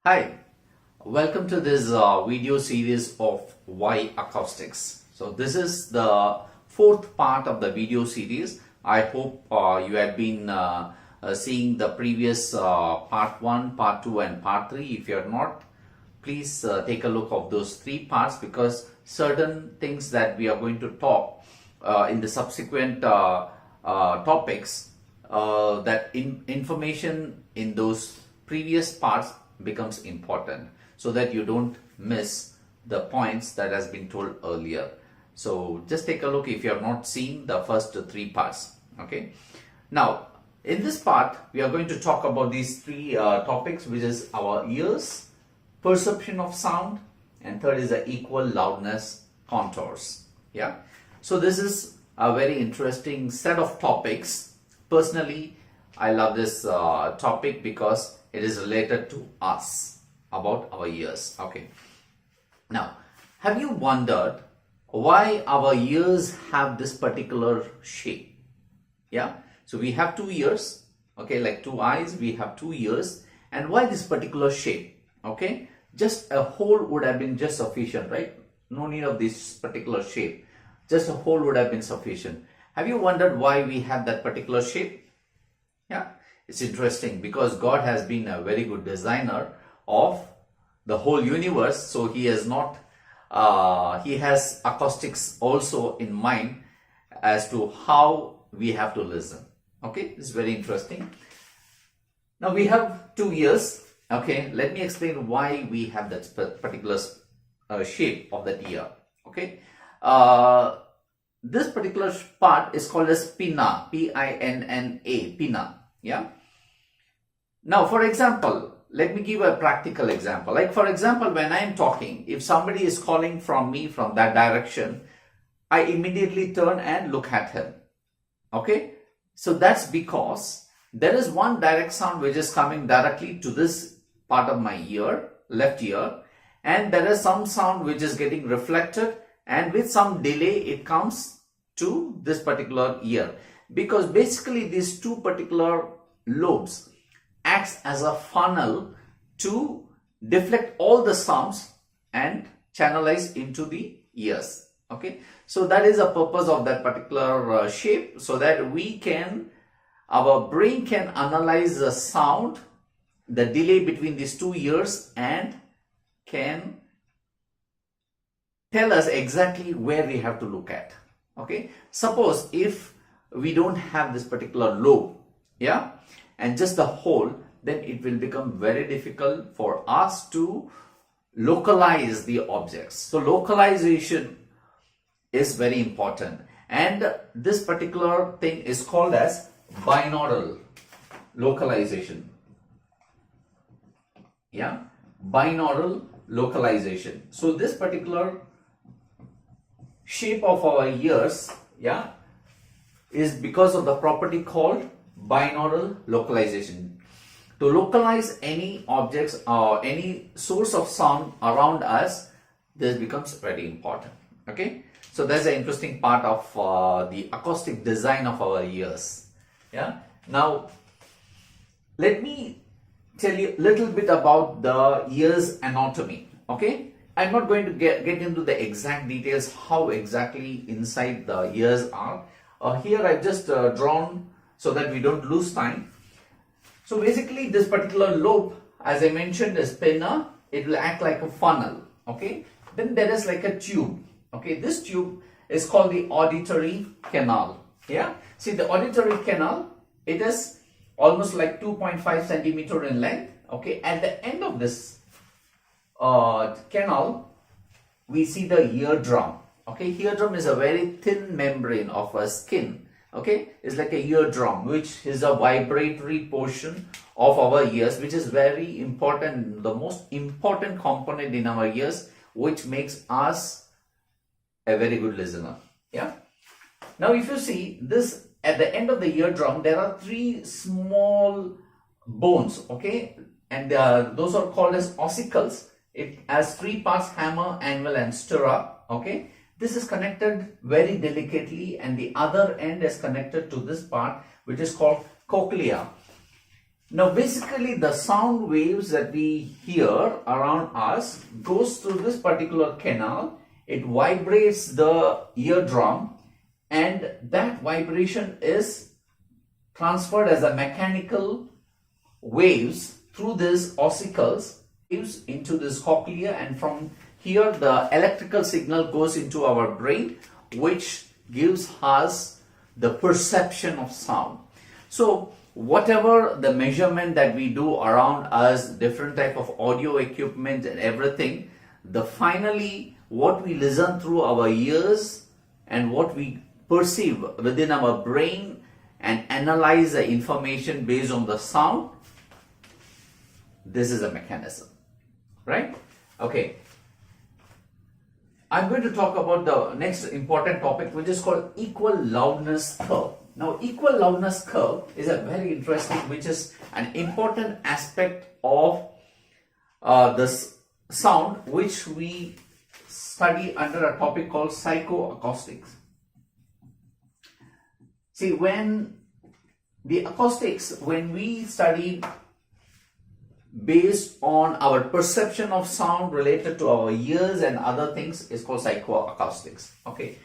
Hi, welcome to this video series of Why Acoustics. So this is the fourth part of the video series. I hope you had been seeing the previous part 1, part 2 and part 3. If you are not, please take a look of those three parts, because certain things that we are going to talk in the subsequent topics, that information in those previous parts becomes important, so that you don't miss the points that has been told earlier. So just take a look if you have not seen the first three parts. Okay, now in this part we are going to talk about these three topics, which is our ears, perception of sound, and third is the equal loudness contours. Yeah, so this is a very interesting set of topics. Personally, I love this topic because it is related to us, about our ears. Okay, now have you wondered why our ears have this particular shape? Yeah, so we have two ears, okay, like two eyes, we have two ears, and why this particular shape? Okay, just a hole would have been just sufficient, right? No need of this particular shape, just a hole would have been sufficient. Have you wondered why we have that particular shape? Yeah, it's interesting because God has been a very good designer of the whole universe. So he has not, he has acoustics also in mind as to how we have to listen. Okay, it's very interesting. Now we have two ears. Okay, let me explain why we have that particular shape of that ear. Okay, this particular part is called as pinna, P-I-N-N-A, pinna. Yeah. Now, for example, let me give a practical example. Like, for example, when I am talking, if somebody is calling from me from that direction, I immediately turn and look at him. Okay. So that's because there is one direct sound which is coming directly to this part of my ear, left ear, and there is some sound which is getting reflected, and with some delay it comes to this particular ear, because basically these two particular lobes acts as a funnel to deflect all the sounds and channelize into the ears. Okay, so that is the purpose of that particular shape, so that we can, our brain can analyze the sound, the delay between these two ears, and can tell us exactly where we have to look at. Okay, suppose if we don't have this particular lobe, yeah, and just the hole, then it will become very difficult for us to localize the objects. So localization is very important, and this particular thing is called as binaural localization. Yeah, binaural localization. So this particular shape of our ears, yeah, is because of the property called binaural localization. To localize any objects or any source of sound around us, this becomes very important. Okay, so that's the interesting part of the acoustic design of our ears. Yeah, now let me tell you a little bit about the ear's anatomy. Okay, I'm not going to get into the exact details how exactly inside the ears are. Here I've just drawn so that we don't lose time. So basically this particular lobe, as I mentioned, is pinna. It will act like a funnel. Okay, then there is like a tube. Okay, this tube is called the auditory canal. Yeah, see the auditory canal, it is almost like 2.5 centimeter in length. Okay, at the end of this canal, we see the eardrum. Okay, eardrum is a very thin membrane of a skin. Okay, it's like a eardrum, which is a vibratory portion of our ears, which is very important, the most important component in our ears, which makes us a very good listener. Yeah. Now, if you see this at the end of the eardrum, there are three small bones. Okay, and those are called as ossicles. It has three parts: hammer, anvil, and stirrup. Okay. This is connected very delicately, and the other end is connected to this part, which is called cochlea. Now basically the sound waves that we hear around us goes through this particular canal. It vibrates the eardrum, and that vibration is transferred as a mechanical waves through these ossicles waves into this cochlea, and from here the electrical signal goes into our brain, which gives us the perception of sound. So whatever the measurement that we do around us, different type of audio equipment and everything, the finally what we listen through our ears and what we perceive within our brain and analyze the information based on the sound, this is a mechanism, right? Okay. I'm going to talk about the next important topic, which is called equal loudness curve. Now, equal loudness curve is a very interesting, which is an important aspect of this sound, which we study under a topic called psychoacoustics. See, when the acoustics, when we study based on our perception of sound related to our ears and other things, is called psychoacoustics. Okay.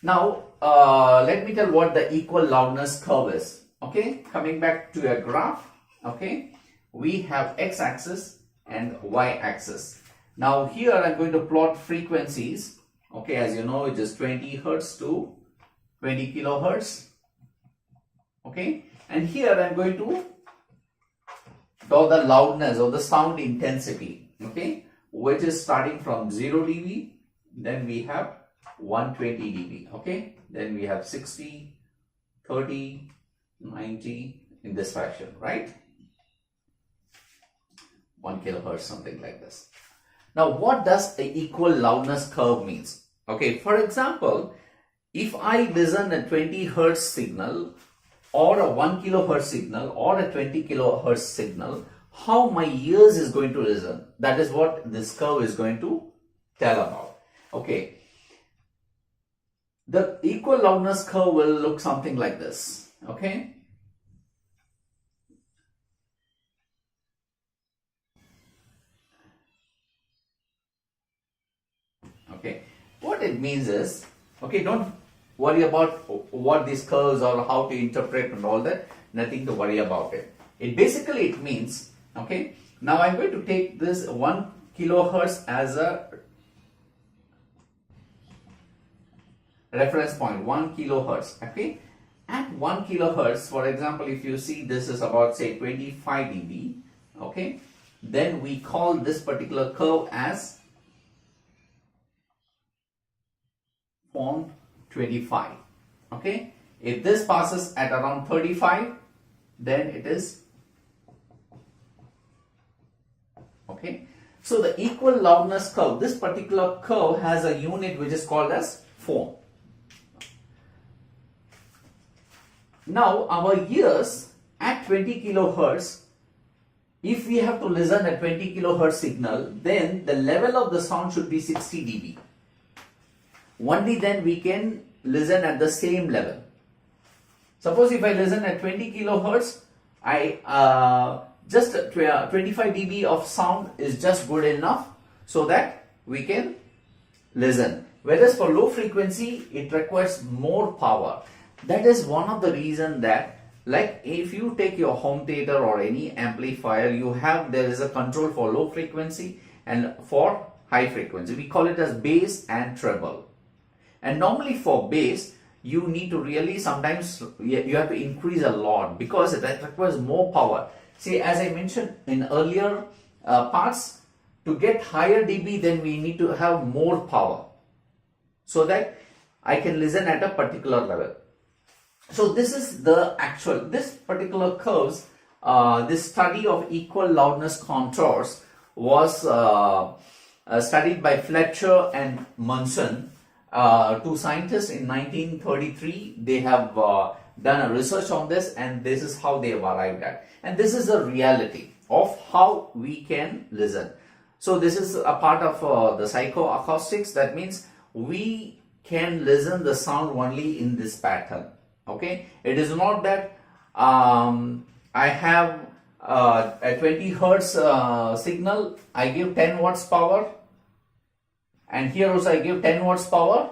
Now, let me tell what the equal loudness curve is. Okay. Coming back to a graph. Okay. We have x-axis and y-axis. Now, here I'm going to plot frequencies. Okay. As you know, it is 20 hertz to 20 kilohertz. Okay. And here I'm going to draw the loudness or the sound intensity, okay, which is starting from 0 dB, then we have 120 dB, okay, then we have 60, 30, 90 in this fashion, right? 1 kilohertz, something like this. Now, what does the equal loudness curve means? Okay, for example, if I listen a 20 hertz signal or a 1 kilohertz signal or a 20 kilohertz signal, how my ears is going to listen. That is what this curve is going to tell about. Okay. The equal loudness curve will look something like this. Okay. Okay. What it means is, okay, don't worry about what these curves or how to interpret and all that. Nothing to worry about it. It means, okay, now I'm going to take this 1 kilohertz as a reference point, 1 kilohertz, okay. At 1 kilohertz, for example, if you see this is about say 25 dB, okay, then we call this particular curve as form 25, okay. If this passes at around 35, then it is okay. So the equal loudness curve, this particular curve has a unit which is called as form. Now our ears at 20 kilohertz, if we have to listen at 20 kilohertz signal, then the level of the sound should be 60 dB. Only then we can listen at the same level. Suppose if I listen at 20 kilohertz, just 25 dB of sound is just good enough so that we can listen. Whereas for low frequency, it requires more power. That is one of the reasons that, like if you take your home theater or any amplifier, there is a control for low frequency and for high frequency. We call it as bass and treble. And normally for bass, you need to really sometimes you have to increase a lot because it requires more power. See, as I mentioned in earlier parts, to get higher dB, then we need to have more power so that I can listen at a particular level. So this is this particular curves, this study of equal loudness contours was studied by Fletcher and Munson, two scientists in 1933. They have done a research on this, and this is how they have arrived at. And this is the reality of how we can listen. So this is a part of the psychoacoustics. That means we can listen the sound only in this pattern. Okay, it is not that I have a 20 hertz signal, I give 10 watts power, and here also I give 10 watts power.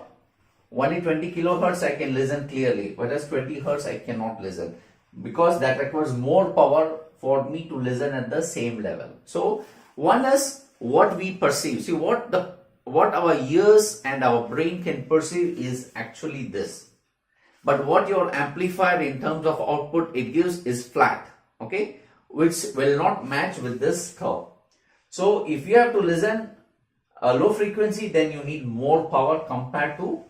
Only 20 kilohertz I can listen clearly, whereas 20 hertz I cannot listen, because that requires more power for me to listen at the same level. So one is what we perceive. See, what our ears and our brain can perceive is actually this. But what your amplifier in terms of output it gives is flat, okay, which will not match with this curve. So if you have to listen a low frequency, then you need more power compared to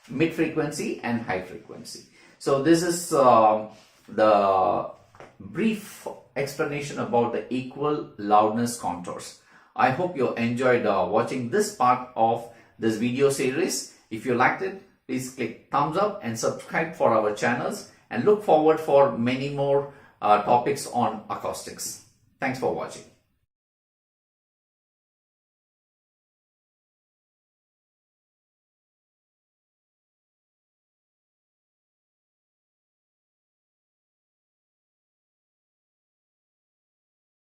mid frequency and high frequency. So this is the brief explanation about the equal loudness contours. I hope you enjoyed watching this part of this video series. If you liked it, please click thumbs up and subscribe for our channels, and look forward for many more topics on acoustics. Thanks for watching.